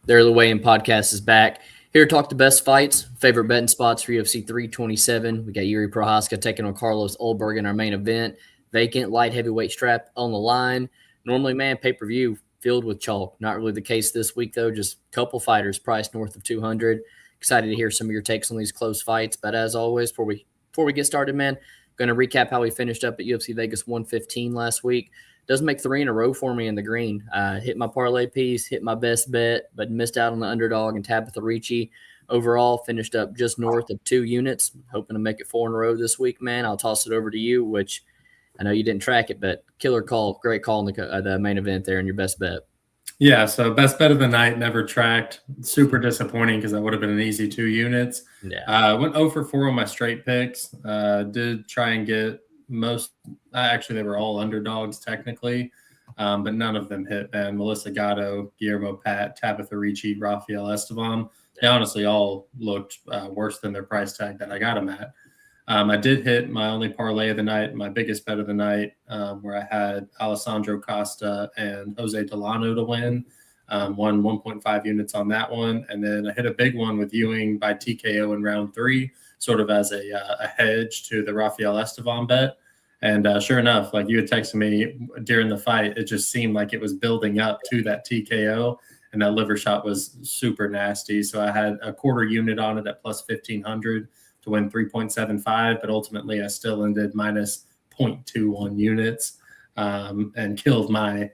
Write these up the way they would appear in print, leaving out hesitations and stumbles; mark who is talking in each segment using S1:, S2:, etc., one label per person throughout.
S1: There, the Weigh In Podcast is back. Here to talk the best fights, favorite betting spots for UFC 327. We got Yuri Prochazka taking on Carlos Ulberg in our main event. Vacant light heavyweight strap on the line. Normally, man, pay-per-view filled with chalk. Not really the case this week, though. Just a couple fighters priced north of 200. Excited to hear some of your takes on these close fights. But as always, before we get started, man, going to recap how we finished up at UFC Vegas 115 last week. Doesn't make three in a row for me in the green. Hit my parlay piece, hit my best bet, but missed out on the underdog and Tabitha Ricci. Overall, finished up just north of 2 units. Hoping to make it 4 in a row this week, man. I'll toss it over to you, which I know you didn't track it, but killer call. Great call in the main event there and your best bet.
S2: Yeah, so best bet of the night, never tracked. Super disappointing because that would have been an easy 2 units.
S1: Yeah.
S2: Went 0 for 4 on my straight picks. Did try and get most – actually, they were all underdogs technically, but none of them hit, man. Melissa Gatto, Guillermo Pat, Tabitha Ricci, Rafael Esteban. They honestly all looked worse than their price tag that I got them at. I did hit my only parlay of the night, my biggest bet of the night, where I had Alessandro Costa and Jose Delano to win. Won 1.5 units on that one. And then I hit a big one with Ewing by TKO in round 3, sort of as a hedge to the Rafael Esteban bet. And sure enough, like you had texted me during the fight, it just seemed like it was building up to that TKO. And that liver shot was super nasty. So I had a quarter unit on it at plus 1,500. To win 3.75, but ultimately I still ended minus 0.21 units and killed my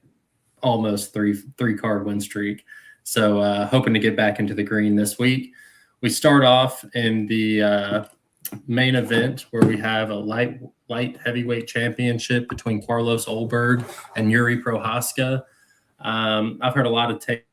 S2: almost three card win streak. So hoping to get back into the green this week. We start off in the main event where we have a light heavyweight championship between Carlos Ulberg and Yuri Prochazka. I've heard a lot of take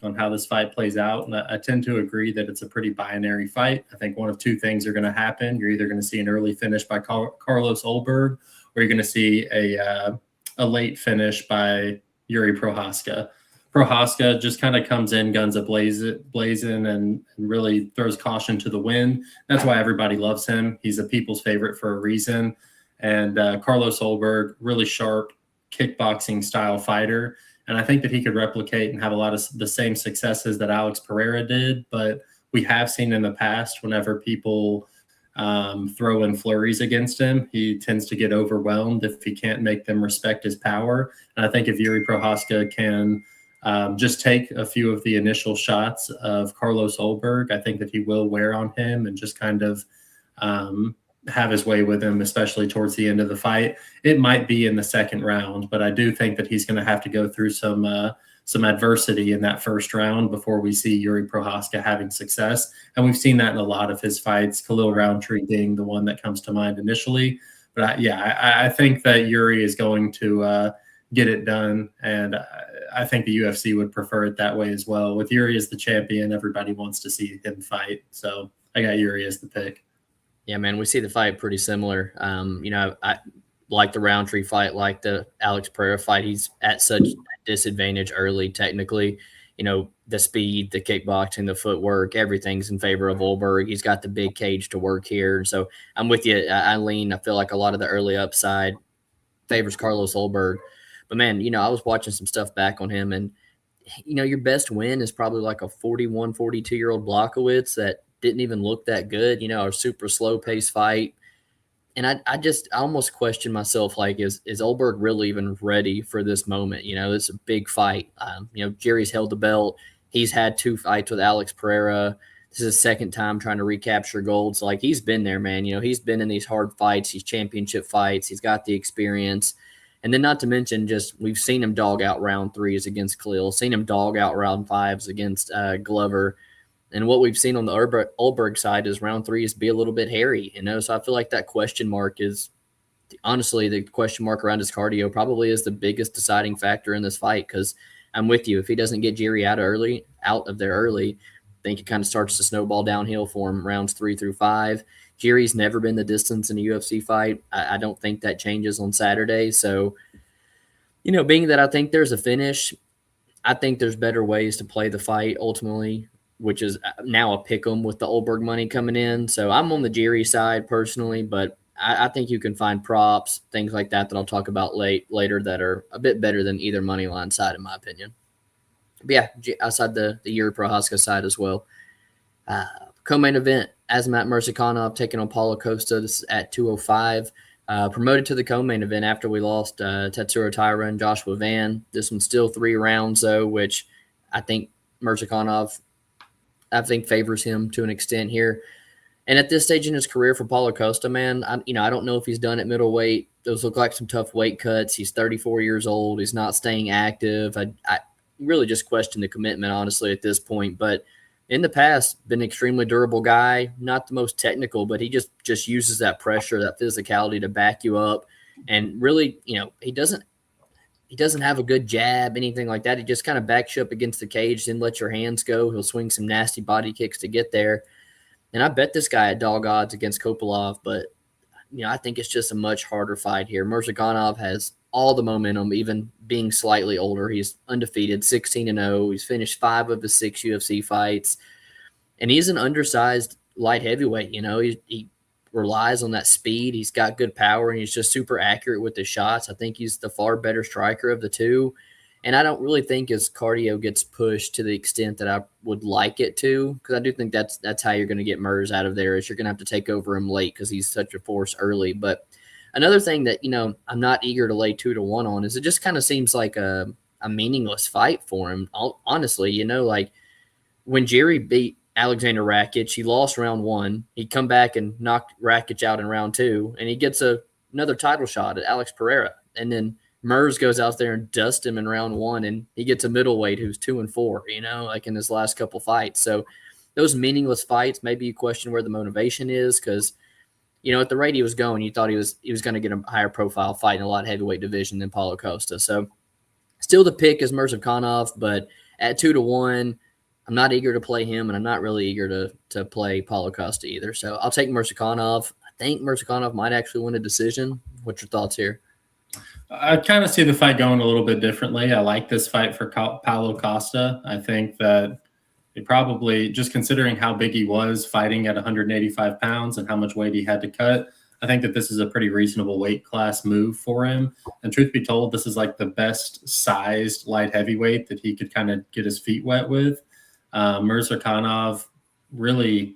S2: on how this fight plays out, and I tend to agree that it's a pretty binary fight. I think one of two things are going to happen. You're either going to see an early finish by Carlos Ulberg, or you're going to see a late finish by Yuri Prochazka. Prochazka just kind of comes in guns blazing and really throws caution to the wind. That's why everybody loves him. He's a people's favorite for a reason. And Carlos Ulberg, really sharp kickboxing style fighter. And I think that he could replicate and have a lot of the same successes that Alex Pereira did. But we have seen in the past, whenever people throw in flurries against him, he tends to get overwhelmed if he can't make them respect his power. And I think if Yuri Prochazka can just take a few of the initial shots of Carlos Ulberg, I think that he will wear on him and just kind of have his way with him, especially towards the end of the fight. It might be in the second round, but I do think that he's going to have to go through some adversity in that first round before we see Yuri Prochazka having success. And we've seen that in a lot of his fights, Khalil Roundtree being the one that comes to mind initially. But I think that Yuri is going to get it done. And I think the UFC would prefer it that way as well. With Yuri as the champion, everybody wants to see him fight. So I got Yuri as the pick.
S1: Yeah, man, we see the fight pretty similar. I like the Roundtree fight, like the Alex Pereira fight. He's at such a disadvantage early, technically. The speed, the kickboxing, the footwork, everything's in favor of Ulberg. He's got the big cage to work here. So I'm with you. I feel like a lot of the early upside favors Carlos Ulberg. But, man, I was watching some stuff back on him, and, your best win is probably like a 41, 42-year-old Blachowicz that didn't even look that good, a super slow-paced fight. And I almost question myself, like, is Ulberg really even ready for this moment? It's a big fight. Jerry's held the belt. He's had 2 fights with Alex Pereira. This is his second time trying to recapture gold. So, like, he's been there, man. He's been in these hard fights, these championship fights. He's got the experience. And then not to mention we've seen him dog out round 3s against Khalil, seen him dog out round 5s against Glover. And what we've seen on the Ulberg side is round 3 is be a little bit hairy, So I feel like that question mark is honestly the question mark around his cardio probably is the biggest deciding factor in this fight. Because I'm with you, if he doesn't get Jerry out of there early, I think it kind of starts to snowball downhill for him rounds 3 through 5. Jerry's never been the distance in a UFC fight. I don't think that changes on Saturday. So, being that I think there's a finish, I think there's better ways to play the fight ultimately, which is now a pick 'em with the Ulberg money coming in. So I'm on the Jerry side personally, but I think you can find props, things like that I'll talk about later that are a bit better than either money line side, in my opinion. But yeah, outside the Yuri Prochazka side as well. Co-main event, Azamat Murzakanov taking on Paulo Costa. This is at 205. Promoted to the co-main event after we lost Tetsuro Taira and Joshua Van. This one's still 3 rounds, though, which I think Murzakanov, favors him to an extent here. And at this stage in his career for Paulo Costa, man, I don't know if he's done at middleweight. Those look like some tough weight cuts. He's 34 years old. He's not staying active. I really just question the commitment, honestly, at this point. But in the past, been an extremely durable guy. Not the most technical, but he just uses that pressure, that physicality to back you up. And really, he doesn't have a good jab, anything like that. He just kind of backs you up against the cage, then lets your hands go. He'll swing some nasty body kicks to get there. And I bet this guy at dog odds against Kopylov, but I think it's just a much harder fight here. Murzakanov has all the momentum, even being slightly older. He's undefeated, 16-0. He's finished 5 of his 6 UFC fights. And he's an undersized light heavyweight. He relies on that speed. He's got good power, and he's just super accurate with his shots. I think he's the far better striker of the two. And I don't really think his cardio gets pushed to the extent that I would like it to, because I do think that's how you're going to get Murs out of there, is you're going to have to take over him late because he's such a force early. But another thing that, I'm not eager to lay 2-1 on is it just kind of seems like a meaningless fight for him. Honestly, like when Jerry beat Alexander Rakic, he lost round 1. He'd come back and knock Rakic out in round 2, and he gets another title shot at Alex Pereira. And then Murs goes out there and dusts him in round 1, and he gets a middleweight who's 2-4, like in his last couple fights. So those meaningless fights, maybe you question where the motivation is, because, at the rate he was going, you thought he was going to get a higher profile fight in a light heavyweight division than Paulo Costa. So still the pick is Murzakanov, but at 2-1, I'm not eager to play him, and I'm not really eager to play Paulo Costa either. So I'll take Murzakanov. I think Murzakanov might actually win a decision. What's your thoughts here?
S2: I kind of see the fight going a little bit differently. I like this fight for Paulo Costa. I think that it probably, just considering how big he was fighting at 185 pounds and how much weight he had to cut, I think that this is a pretty reasonable weight class move for him. And truth be told, this is like the best sized light heavyweight that he could kind of get his feet wet with. Murzakanov really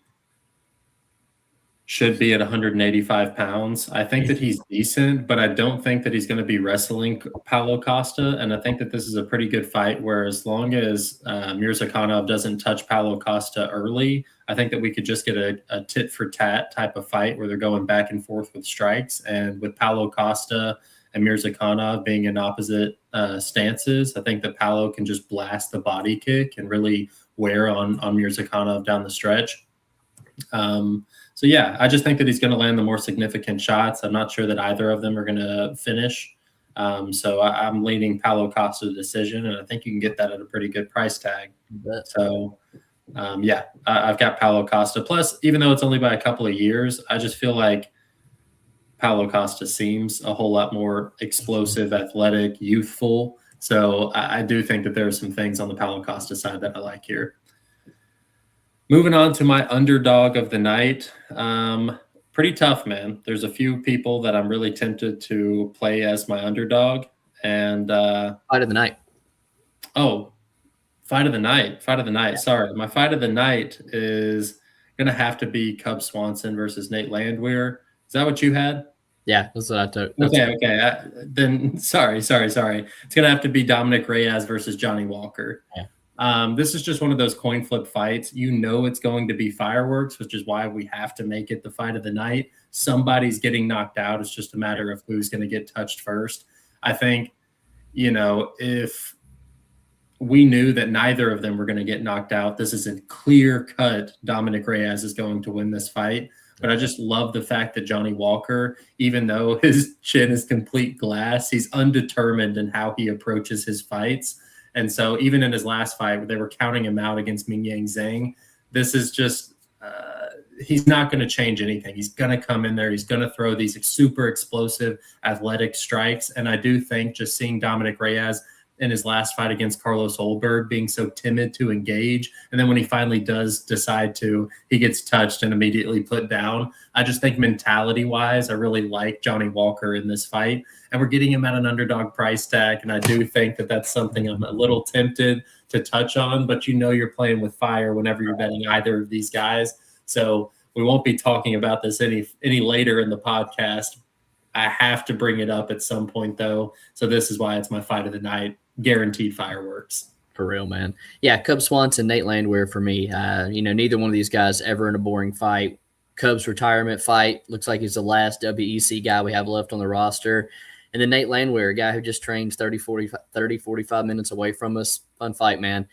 S2: should be at 185 pounds. I think that he's decent, but I don't think that he's going to be wrestling Paulo Costa. And I think that this is a pretty good fight where, as long as Murzakanov doesn't touch Paulo Costa early, I think that we could just get a tit for tat type of fight where they're going back and forth with strikes. And with Paulo Costa and Murzakanov being in opposite stances, I think that Paulo can just blast the body kick and really wear on Murzakanov down the stretch. So yeah, I just think that he's going to land the more significant shots. I'm not sure that either of them are going to finish. So I'm leaning Paulo Costa decision, and I think you can get that at a pretty good price tag. So yeah, I've got Paulo Costa. Plus, even though it's only by a couple of years, I just feel like Paulo Costa seems a whole lot more explosive, athletic, youthful. So I do think that there are some things on the Paulo Costa side that I like here. Moving on to my underdog of the night. Pretty tough, man. There's a few people that I'm really tempted to play as my underdog. And
S1: fight of the night.
S2: Oh, fight of the night. Fight of the night. Sorry. My fight of the night is going to have to be Cub Swanson versus Nate Landwehr. Is that what you had?
S1: Yeah, that's what I took.
S2: Okay. Then sorry. It's going to have to be Dominick Reyes versus Johnny Walker.
S1: Yeah.
S2: This is just one of those coin flip fights. It's going to be fireworks, which is why we have to make it the fight of the night. Somebody's getting knocked out. It's just a matter of who's going to get touched first. I think, if we knew that neither of them were going to get knocked out, this is a clear cut. Dominick Reyes is going to win this fight. But I just love the fact that Johnny Walker, even though his chin is complete glass, he's undetermined in how he approaches his fights. And so even in his last fight, where they were counting him out against Mingyang Zhang, this is just he's not going to change anything. He's going to come in there. He's going to throw these super explosive athletic strikes. And I do think just seeing Dominick Reyes, in his last fight against Carlos Ulberg, being so timid to engage. And then when he finally does decide to, he gets touched and immediately put down. I just think mentality-wise, I really like Johnny Walker in this fight. And we're getting him at an underdog price tag. And I do think that that's something I'm a little tempted to touch on. But you know you're playing with fire whenever you're betting either of these guys. So we won't be talking about this any later in the podcast. I have to bring it up at some point, though. So this is why it's my fight of the night. Guaranteed fireworks.
S1: For real, man. Yeah, Cub Swanson, Nate Landwehr for me. Neither one of these guys ever in a boring fight. Cubs retirement fight. Looks like he's the last WEC guy we have left on the roster. And then Nate Landwehr, a guy who just trains 30, 45 minutes away from us. Fun fight, man.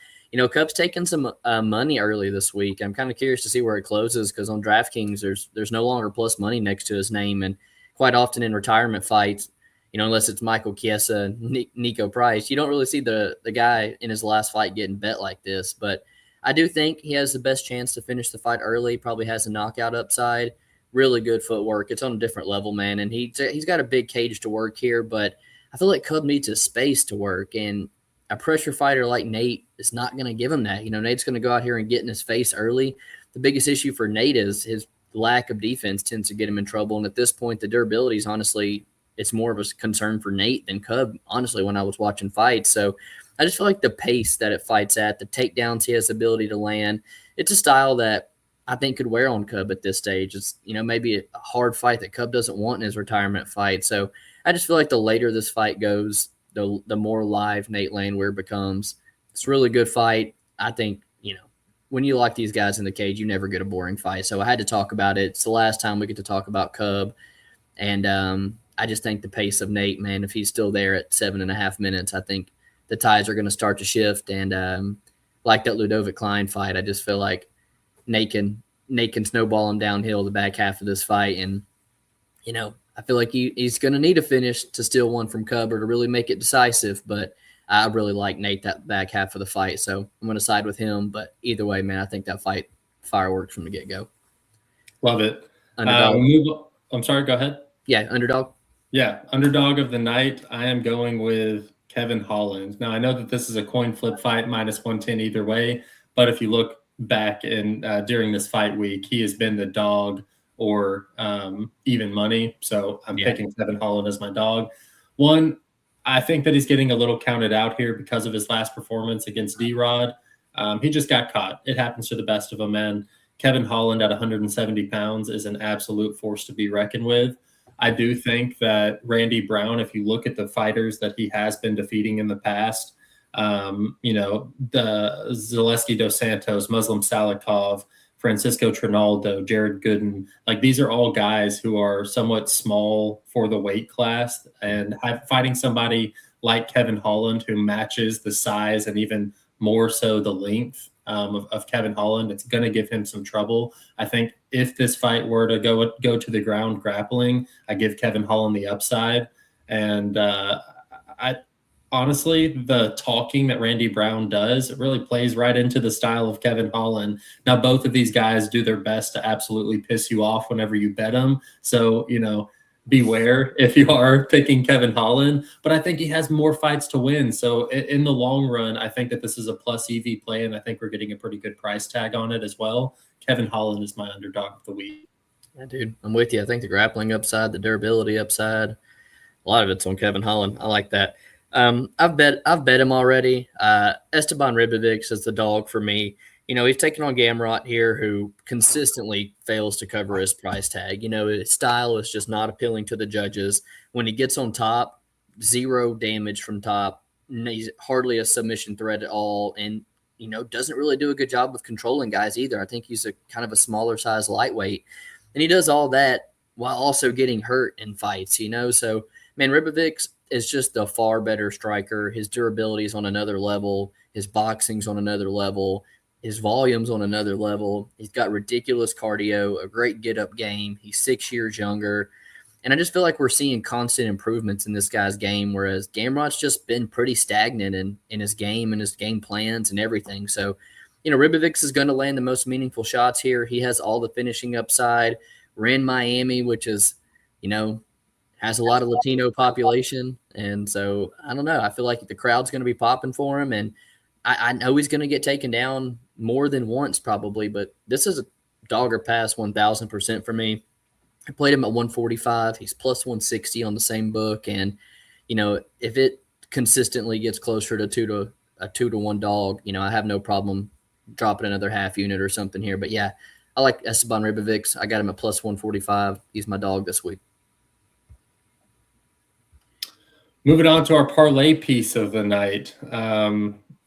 S1: Cubs taking some money early this week. I'm kind of curious to see where it closes because on DraftKings, there's no longer plus money next to his name. And quite often in retirement fights, unless it's Michael Chiesa and Nico Price, you don't really see the guy in his last fight getting bet like this. But I do think he has the best chance to finish the fight early. Probably has a knockout upside. Really good footwork. It's on a different level, man. And he's got a big cage to work here, but I feel like Cub needs a space to work. And a pressure fighter like Nate is not going to give him that. Nate's going to go out here and get in his face early. The biggest issue for Nate is his lack of defense tends to get him in trouble. And at this point, the durability is honestly, it's more of a concern for Nate than Cub, honestly, when I was watching fights. So I just feel like the pace that it fights at, the takedowns he has the ability to land, it's a style that I think could wear on Cub at this stage. It's, maybe a hard fight that Cub doesn't want in his retirement fight. So I just feel like the later this fight goes, the more live Nate Landwehr becomes. It's a really good fight. I think, when you like these guys in the cage, you never get a boring fight. So I had to talk about it. It's the last time we get to talk about Cub. And I just think the pace of Nate, man, if he's still there at 7.5 minutes, I think the tides are going to start to shift. And like that Ludovic Klein fight, I just feel like Nate can snowball him downhill the back half of this fight. And, I feel like he's going to need a finish to steal one from Cub or to really make it decisive. But I really like Nate that back half of the fight. So I'm going to side with him. But either way, man, I think that fight fireworks from the get-go.
S2: Love it.
S1: Underdog.
S2: I'm sorry, go ahead.
S1: Yeah, underdog.
S2: Yeah, underdog of the night. I am going with Kevin Holland. Now, I know that this is a coin flip fight, -110 either way. But if you look back in during this fight week, he has been the dog or even money. So I'm picking Kevin Holland as my dog. One, I think that he's getting a little counted out here because of his last performance against D-Rod. He just got caught. It happens to the best of them, and Kevin Holland at 170 pounds is an absolute force to be reckoned with. I do think that Randy Brown, if you look at the fighters that he has been defeating in the past, the Zaleski dos Santos, Muslim Salikov, Francisco Trinaldo, Jared Gooden, like these are all guys who are somewhat small for the weight class, and fighting somebody like Kevin Holland who matches the size and even more so the length of Kevin Holland, it's going to give him some trouble. I think if this fight were to go to the ground grappling, I give Kevin Holland the upside. And honestly, the talking that Randy Brown does, it really plays right into the style of Kevin Holland. Now, both of these guys do their best to absolutely piss you off whenever you bet them. So, beware if you are picking Kevin Holland. But I think he has more fights to win. So in the long run, I think that this is a plus EV play, and I think we're getting a pretty good price tag on it as well. Kevin Holland is my underdog of the week.
S1: Yeah, dude, I'm with you. I think the grappling upside, the durability upside, a lot of it's on Kevin Holland. I like that. I've bet him already. Esteban Ribovics is the dog for me. He's taking on Gamrot here, who consistently fails to cover his price tag. His style is just not appealing to the judges. When he gets on top, 0 damage from top. He's hardly a submission threat at all, and doesn't really do a good job of controlling guys either. I think he's a kind of a smaller size lightweight, and he does all that while also getting hurt in fights. So man, Ribovics is just a far better striker. His durability is on another level. His boxing's on another level. His volume's on another level. He's got ridiculous cardio, a great get-up game. He's 6 years younger. And I just feel like we're seeing constant improvements in this guy's game, whereas Gamrot's just been pretty stagnant in his game and his game plans and everything. So, Ribovics is going to land the most meaningful shots here. He has all the finishing upside. We're in Miami, which is, has a lot of Latino population. And so I don't know. I feel like the crowd's going to be popping for him. And I know he's going to get taken down more than once probably, but this is a dog or pass 1,000% for me. I played him at 145. He's plus 160 on the same book. And, if it consistently gets closer to a 2-to-1 dog, I have no problem dropping another half unit or something here. But yeah, I like Esteban Ribovics. I got him at plus 145. He's my dog this week.
S2: Moving on to our parlay piece of the night.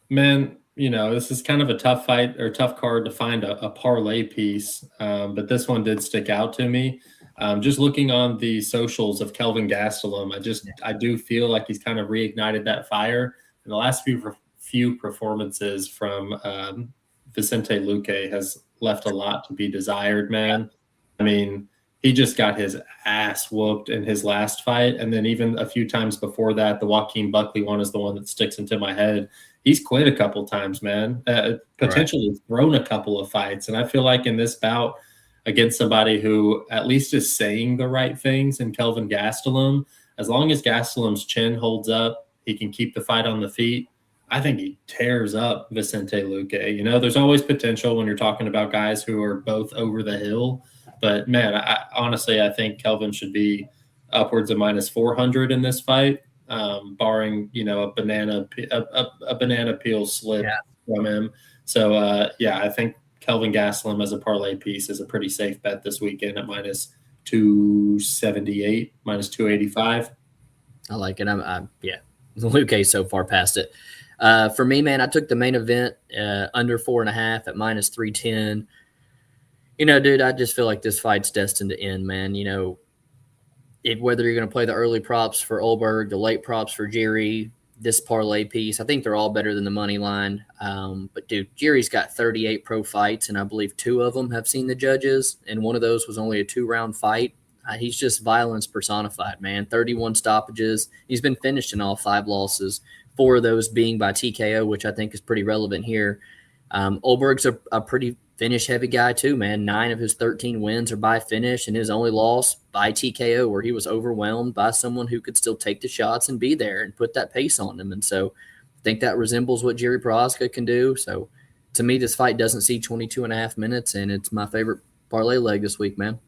S2: Man, this is kind of a tough fight or tough card to find a parlay piece, but this one did stick out to me. Just looking on the socials of Kelvin Gastelum, I do feel like he's kind of reignited that fire. In the last few performances from Vicente Luque has left a lot to be desired, man. I mean, he just got his ass whooped in his last fight. And then even a few times before that, the Joaquin Buckley one is the one that sticks into my head. He's quit a couple times, man, potentially thrown a couple of fights. And I feel like in this bout against somebody who at least is saying the right things in Kelvin Gastelum, as long as Gastelum's chin holds up, he can keep the fight on the feet. I think he tears up Vicente Luque. There's always potential when you're talking about guys who are both over the hill. But, man, honestly, I think Kelvin should be upwards of minus 400 in this fight, barring, a banana peel slip from him. So, I think Kelvin Gastelum as a parlay piece is a pretty safe bet this weekend at minus 278, minus 285.
S1: I like it. Luque so far past it. For me, man, I took the main event under 4.5 at minus 310. Dude, I just feel like this fight's destined to end, man. Whether you're going to play the early props for Ulberg, the late props for Jerry, this parlay piece, I think they're all better than the money line. But, dude, Jerry's got 38 pro fights, and I believe 2 of them have seen the judges, and one of those was only a 2-round fight. He's just violence personified, man. 31 stoppages. He's been finished in all 5 losses, 4 of those being by TKO, which I think is pretty relevant here. Ulberg's a pretty finish-heavy guy too, man. 9 of his 13 wins are by finish, and his only loss by TKO, where he was overwhelmed by someone who could still take the shots and be there and put that pace on him. And so I think that resembles what Jerry Prochazka can do. So to me, this fight doesn't see 22.5 minutes, and it's my favorite parlay leg this week, man.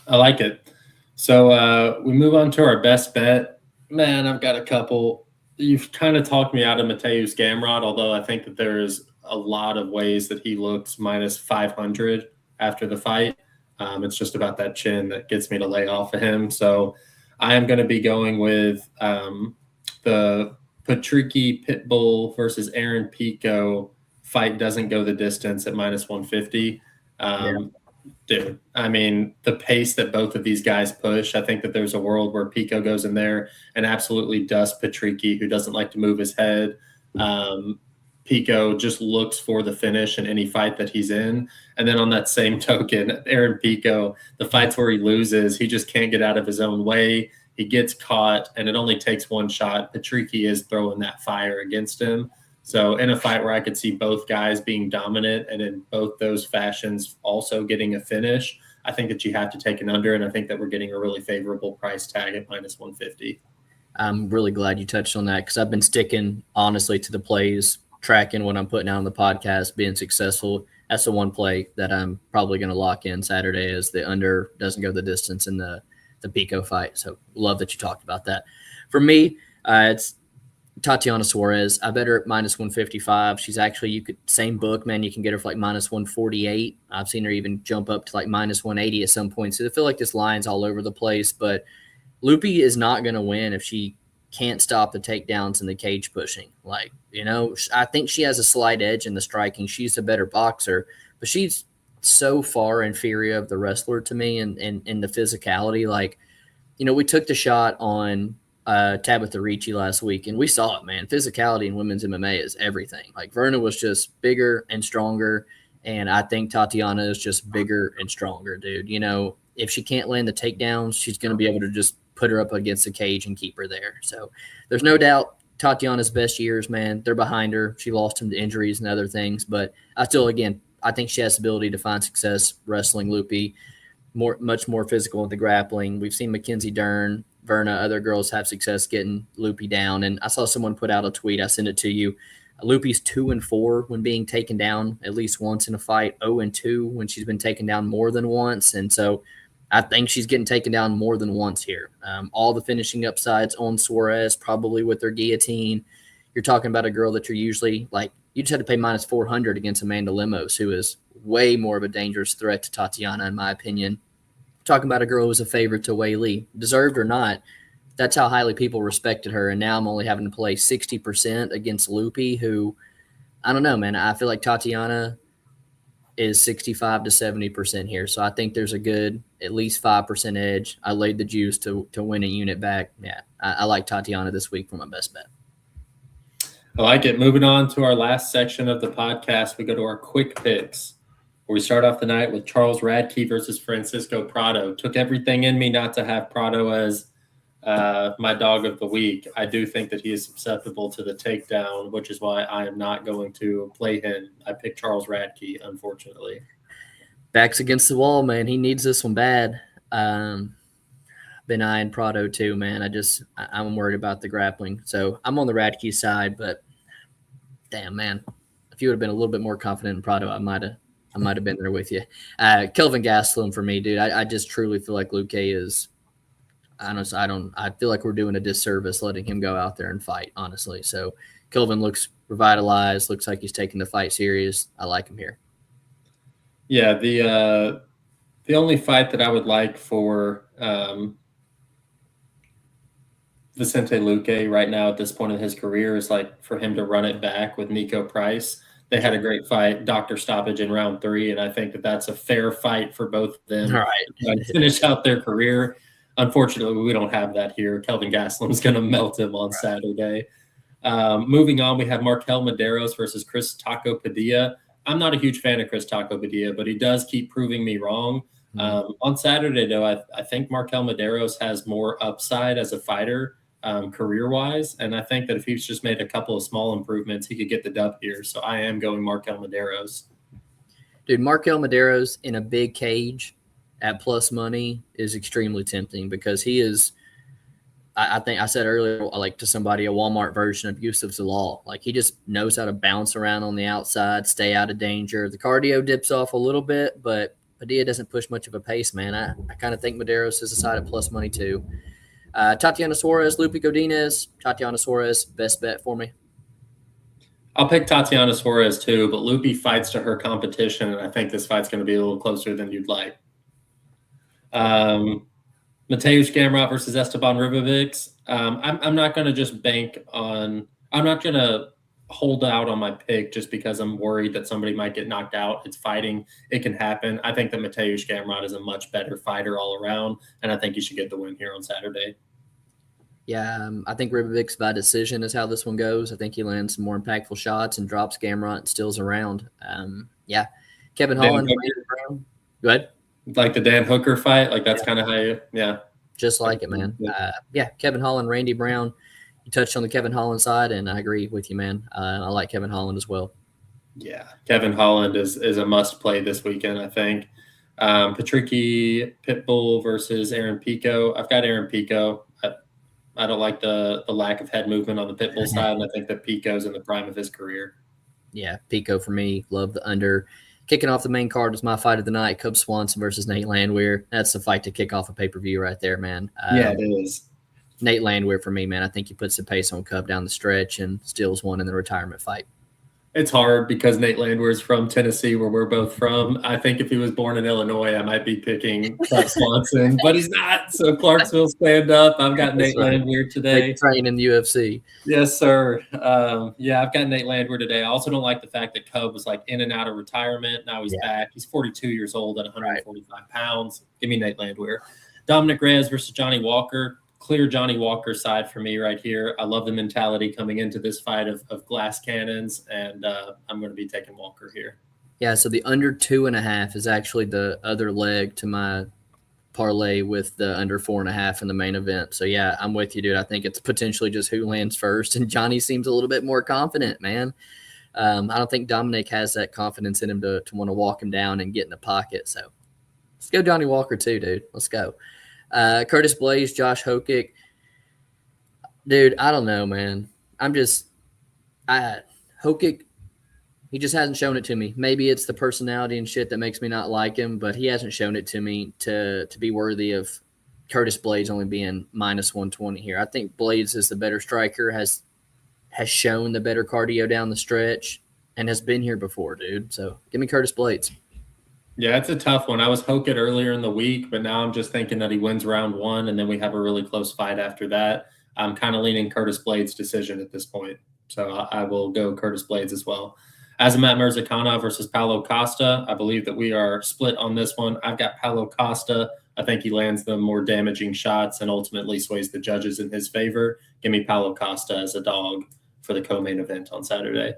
S2: I like it. So we move on to our best bet. Man, I've got a couple. You've kind of talked me out of Mateusz Gamrot, although I think that there's a lot of ways that he looks minus 500 after the fight. It's just about that chin that gets me to lay off of him. So I am going to be going with the Patricky Pitbull versus Aaron Pico fight doesn't go the distance at minus 150. Dude, I mean, the pace that both of these guys push, I think that there's a world where Pico goes in there and absolutely dusts Patricky, who doesn't like to move his head. Pico just looks for the finish in any fight that he's in. And then on that same token, Aaron Pico, the fights where he loses, he just can't get out of his own way. He gets caught, and it only takes one shot. Patricky is throwing that fire against him. So in a fight where I could see both guys being dominant and in both those fashions also getting a finish, I think that you have to take an under, and I think that we're getting a really favorable price tag at minus 150.
S1: I'm really glad you touched on that because I've been sticking, honestly, to the plays, tracking what I'm putting out on the podcast, being successful. That's the one play that I'm probably going to lock in Saturday is the under doesn't go the distance in the Pico fight. So love that you talked about that. For me, it's Tatiana Suarez. I bet her at minus 155. She's actually, same book, man, you can get her for like minus 148. I've seen her even jump up to like minus 180 at some point. So I feel like this line's all over the place, but Lupi is not going to win if she can't stop the takedowns and the cage pushing. I think she has a slight edge in the striking. She's a better boxer, but she's so far inferior of the wrestler to me in the physicality. We took the shot on Tabitha Ricci last week, and we saw it, man. Physicality in women's MMA is everything. Verna was just bigger and stronger, and I think Tatiana is just bigger and stronger, dude. If she can't land the takedowns, she's going to be able to just put her up against the cage and keep her there. So there's no doubt Tatiana's best years, man, they're behind her. She lost him to injuries and other things, but I think she has the ability to find success wrestling Lupi. much more physical with the grappling. We've seen Mackenzie Dern, Verna, other girls have success getting Loopy down. And I saw someone put out a tweet. I sent it to you. Loopy's 2-4 when being taken down at least once in a fight, 0-2 when she's been taken down more than once. And so I think she's getting taken down more than once here. All the finishing upsides on Suarez, probably with their guillotine. You're talking about a girl that you're usually like, you just had to pay minus 400 against Amanda Lemos, who is way more of a dangerous threat to Tatiana, in my opinion. Talking about a girl who was a favorite to Wei Li, deserved or not. That's how highly people respected her. And now I'm only having to play 60% against Loopy, who, I don't know, man. I feel like Tatiana is 65 to 70% here. So I think there's a good at least 5% edge. I laid the juice to win a unit back. Yeah, I like Tatiana this week for my best bet.
S2: I like it. Moving on to our last section of the podcast, we go to our quick picks, where we start off the night with Charles Radke versus Francisco Prado. Took everything in me not to have Prado as my dog of the week. I do think that he is susceptible to the takedown, which is why I am not going to play him. I picked Charles Radke, unfortunately.
S1: Back's against the wall, man. He needs this one bad. Been eyeing Prado too, man. I'm worried about the grappling. So I'm on the Radke side, but damn, man. If you would have been a little bit more confident in Prado, I might have been there with you. Kelvin Gastelum for me, dude. I just truly feel like Luke is honestly, I feel like we're doing a disservice letting him go out there and fight, honestly. So Kelvin looks revitalized, looks like he's taking the fight serious. I like him here.
S2: Yeah, the only fight that I would like for Vicente Luque right now at this point in his career is like for him to run it back with Nico Price. They had a great fight, doctor stoppage in round 3, and I think that that's a fair fight for both of them.
S1: All right.
S2: To finish out their career. Unfortunately, we don't have that here. Kelvin Gastelum's going to melt him on Saturday. Moving on, we have Markel Medeiros versus Chris Taco Padilla. I'm not a huge fan of Chris Taco Padilla, but he does keep proving me wrong. On Saturday, though, I think Markel Medeiros has more upside as a fighter career-wise, and I think that if he's just made a couple of small improvements, he could get the dub here. So I am going Markel Medeiros.
S1: Dude, Markel Medeiros in a big cage at plus money is extremely tempting because he is – I think I said earlier, like to somebody, a Walmart version of Yusuf Zalal. Like he just knows how to bounce around on the outside, stay out of danger. The cardio dips off a little bit, but Padilla doesn't push much of a pace, man. I kind of think Medeiros is a side at plus money too. Tatiana Suarez, Lupe Godinez. Tatiana Suarez, best bet for me.
S2: I'll pick Tatiana Suarez too, but Lupe fights to her competition, and I think this fight's going to be a little closer than you'd like. Mateusz Gamrot versus Esteban Ribovics. I'm not going to just bank on – I'm not going to hold out on my pick just because I'm worried that somebody might get knocked out. It's fighting. It can happen. I think that Mateusz Gamrot is a much better fighter all around, and I think he should get the win here on Saturday.
S1: Yeah, I think Ribovics by decision is how this one goes. I think he lands some more impactful shots and drops Gamrot and stills around. Yeah. Kevin Holland. Go ahead.
S2: Like the Dan Hooker fight, like that's kind of how you, yeah.
S1: Just like it, man. Kevin Holland, Randy Brown. You touched on the Kevin Holland side, and I agree with you, man. I like Kevin Holland as well.
S2: Yeah, Kevin Holland is a must play this weekend, I think. Patricky Pitbull versus Aaron Pico. I've got Aaron Pico. I don't like the lack of head movement on the Pitbull side, and I think that Pico's in the prime of his career. Yeah,
S1: Pico for me. Love the under. Kicking off the main card was my fight of the night, Cub Swanson versus Nate Landwehr. That's the fight to kick off a pay-per-view right there, man.
S2: Yeah, it is.
S1: Nate Landwehr for me, man. I think he puts the pace on Cub down the stretch and steals one in the retirement fight.
S2: It's hard because Nate Landwehr is from Tennessee, where we're both from. I think if he was born in Illinois, I might be picking Clark Swanson, but he's not. So Clarksville stand up. I've got Nate Landwehr today.
S1: Train in the UFC.
S2: Yes, sir. I've got Nate Landwehr today. I also don't like the fact that Cub was like in and out of retirement. Now he's back. He's 42 years old at 145 pounds. Give me Nate Landwehr. Dominick Reyes versus Johnny Walker. Clear Johnny Walker side for me right here. I love the mentality coming into this fight of glass cannons, and I'm going to be taking Walker here.
S1: Yeah, so the under 2.5 is actually the other leg to my parlay with the under 4.5 in the main event. So, yeah, I'm with you, dude. I think it's potentially just who lands first, and Johnny seems a little bit more confident, man. I don't think Dominick has that confidence in him to want to walk him down and get in the pocket. So, Let's go Johnny Walker too, dude. Let's go. Curtis Blaze, Josh Hokick. Dude, I don't know, man. Hokick, he just hasn't shown it to me. Maybe it's the personality and shit that makes me not like him, but he hasn't shown it to me to be worthy of Curtis Blades only being minus 120 here. I think Blades is the better striker, has shown the better cardio down the stretch, and has been here before, dude. So give me Curtis Blades.
S2: Yeah, it's a tough one. I was Hokit earlier in the week, but now I'm just thinking that he wins round 1, and then we have a really close fight after that. I'm kind of leaning Curtis Blades' decision at this point. So I will go Curtis Blades as well. Azamat Mirzakhanov versus Paulo Costa. I believe that we are split on this one. I've got Paulo Costa. I think he lands the more damaging shots and ultimately sways the judges in his favor. Give me Paulo Costa as a dog for the co-main event on Saturday.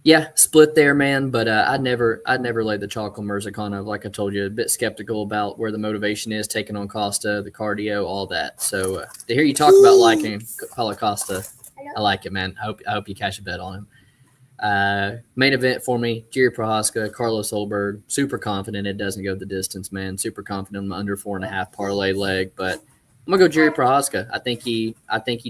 S1: Yeah, split there, man. But I'd never lay the chalk on Mirzakhanov. Like I told you, a bit skeptical about where the motivation is, taking on Costa, the cardio, all that. So to hear you talk about liking Paulo Costa, I like it, man. I hope you cash a bet on him. Main event for me, Jiri Prochazka, Carlos Ulberg. Super confident it doesn't go the distance, man. Super confident I'm under 4.5 parlay leg, but I'm gonna go Jiri Prochazka. I think he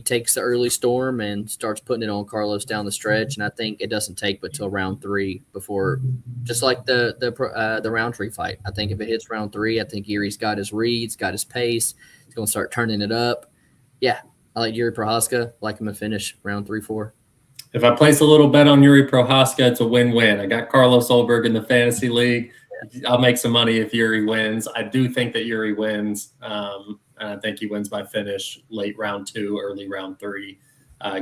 S1: takes the early storm and starts putting it on Carlos down the stretch, and I think it doesn't take but till round 3 before, just like the Roundtree fight. I think if it hits round 3, I think Jiri's got his reads, got his pace. He's gonna start turning it up. Yeah, I like Jiri Prochazka. Like him to finish round 3-4.
S2: If I place a little bet on Jiri Prochazka, it's a win-win. I got Carlos Ulberg in the fantasy league. I'll make some money if Jiri wins. I do think that Jiri wins. And I think he wins by finish late round 2, early round 3.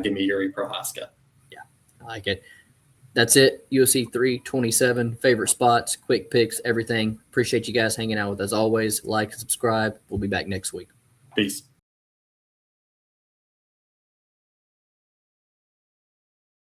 S2: Give me Jiri Prochazka.
S1: Yeah, I like it. That's it. UFC 327, favorite spots, quick picks, everything. Appreciate you guys hanging out with us. Always like, subscribe. We'll be back next week.
S2: Peace.